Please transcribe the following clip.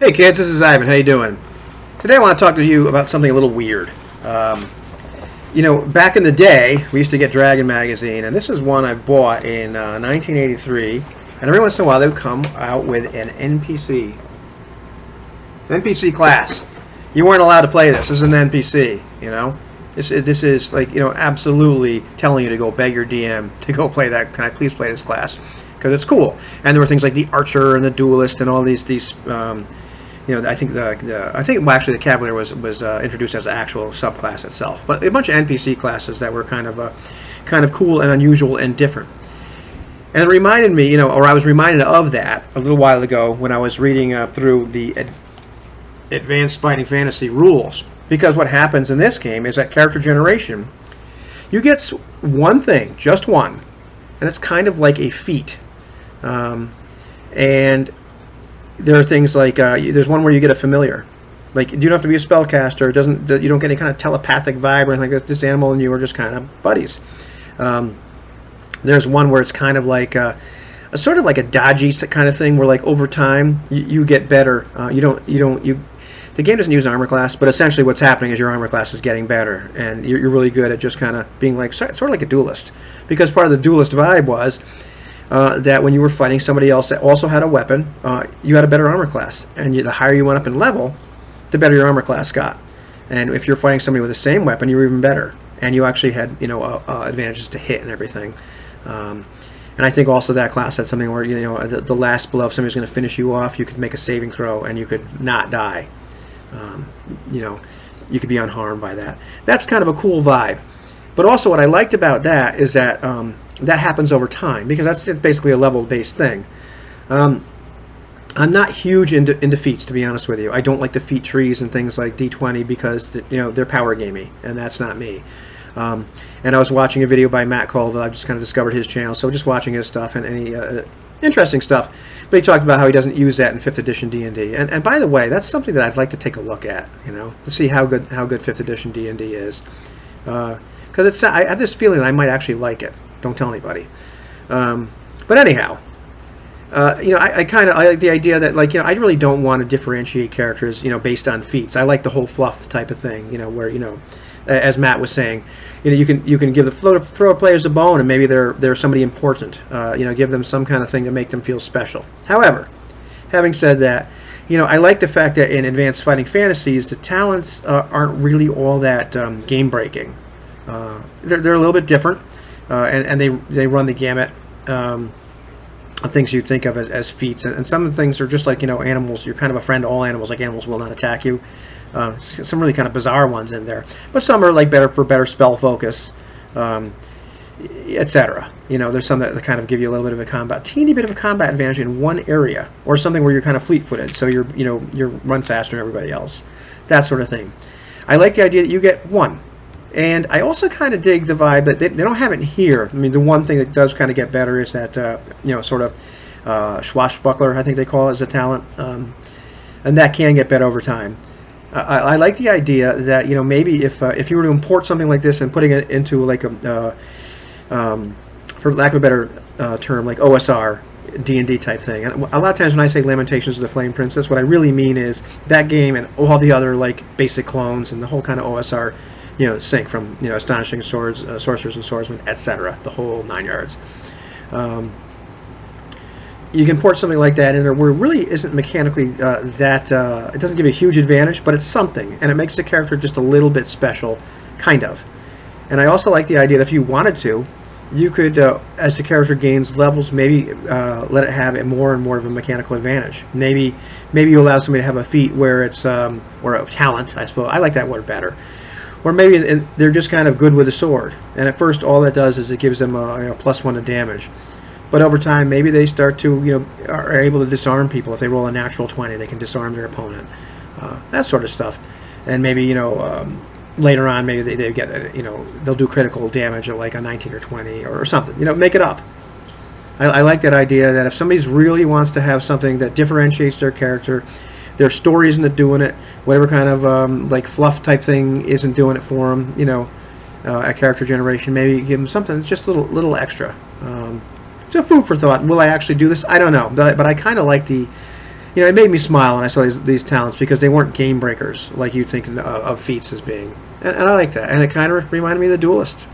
Hey kids, this is Ivan. How you doing? Today I want to talk to you about something a little weird. Back in the day, we used to get Dragon magazine, and this is one I bought in 1983. And every once in a while, they would come out with an NPC class. You weren't allowed to play this. This is an NPC. This is like absolutely telling you to go beg your DM to go play that. Can I please play this class? Because it's cool. And there were things like the Archer and the Duelist and all these. I think actually the Cavalier was introduced as an actual subclass itself, but a bunch of NPC classes that were kind of cool and unusual and different. And it reminded me, or I was reminded of that a little while ago when I was reading through the Advanced Fighting Fantasy rules. Because what happens in this game is that character generation, you get one thing, just one, and it's kind of like a feat. And there are things like there's one where you get a familiar. Like, you don't have to be a spellcaster. You don't get any kind of telepathic vibe or anything like that. This animal and you are just kind of buddies. There's one where it's kind of like a sort of like a dodgy kind of thing, where like over time you get better. The game doesn't use armor class, but essentially what's happening is your armor class is getting better, and you're really good at just kind of being like sort of like a duelist. Because part of the duelist vibe was that when you were fighting somebody else that also had a weapon, you had a better armor class, and the higher you went up in level, the better your armor class got. And if you're fighting somebody with the same weapon, you were even better, and you actually had advantages to hit and everything. And I think also that class had something where the last blow, if somebody's going to finish you off, you could make a saving throw and you could not die. You could be unharmed by that. That's kind of a cool vibe. But also what I liked about that is that that happens over time, because that's basically a level-based thing. I'm not huge into feats, to be honest with you. I don't like to feat trees and things like D20 because they're power gamey, and that's not me. And I was watching a video by Matt Colville. I just kind of discovered his channel, so just watching his stuff and any interesting stuff. But he talked about how he doesn't use that in 5th edition D&D. And by the way, that's something that I'd like to take a look at, to see how good 5th edition D&D is. Because I have this feeling that I might actually like it. Don't tell anybody. But anyhow, I like the idea that I really don't want to differentiate characters based on feats. I like the whole fluff type of thing, where as Matt was saying, you can give throw players a bone, and maybe they're somebody important. Give them some kind of thing to make them feel special. However, having said that, I like the fact that in Advanced Fighting Fantasies, the talents aren't really all that game breaking. They're a little bit different, and they run the gamut of things you think of as feats, and some of the things are just like animals. You're kind of a friend to all animals. Like, animals will not attack you. Some really kind of bizarre ones in there, but some are like better spell focus, etc. There's some that kind of give you a little bit of a teeny bit of a combat advantage in one area, or something where you're kind of fleet-footed, so you're run faster than everybody else, that sort of thing. I like the idea that you get one. And I also kind of dig the vibe that they don't have it here. I mean, the one thing that does kind of get better is that, sort of swashbuckler, I think they call it, as a talent. And that can get better over time. I like the idea that, maybe if you were to import something like this and putting it into like a, for lack of a better term, like OSR, D&D type thing. And a lot of times when I say Lamentations of the Flame Princess, what I really mean is that game and all the other like basic clones and the whole kind of OSR sync from Astonishing Swords, Sorcerers and Swordsmen, etc. The whole 9 yards. You can port something like that in there where it really isn't mechanically it doesn't give you a huge advantage, but it's something, and it makes the character just a little bit special, kind of. And I also like the idea that if you wanted to, you could, as the character gains levels, maybe let it have more and more of a mechanical advantage. Maybe you allow somebody to have a feat where it's or a talent, I suppose. I like that word better. Or maybe they're just kind of good with a sword, and at first all that does is it gives them a +1 to damage. But over time, maybe they start to are able to disarm people. If they roll a natural 20, they can disarm their opponent. That sort of stuff. And maybe later on, maybe they get they'll do critical damage at like a 19 or 20 or something. Make it up. I like that idea that if somebody really wants to have something that differentiates their character, their story isn't doing it, whatever kind of like fluff type thing isn't doing it for them, a character generation, maybe give them something that's just a little extra. It's a food for thought. Will I actually do this? I don't know, but I kind of like the you know, it made me smile when I saw these talents because they weren't game breakers like you think of feats as being, and I like that. And it kind of reminded me of the Duelist.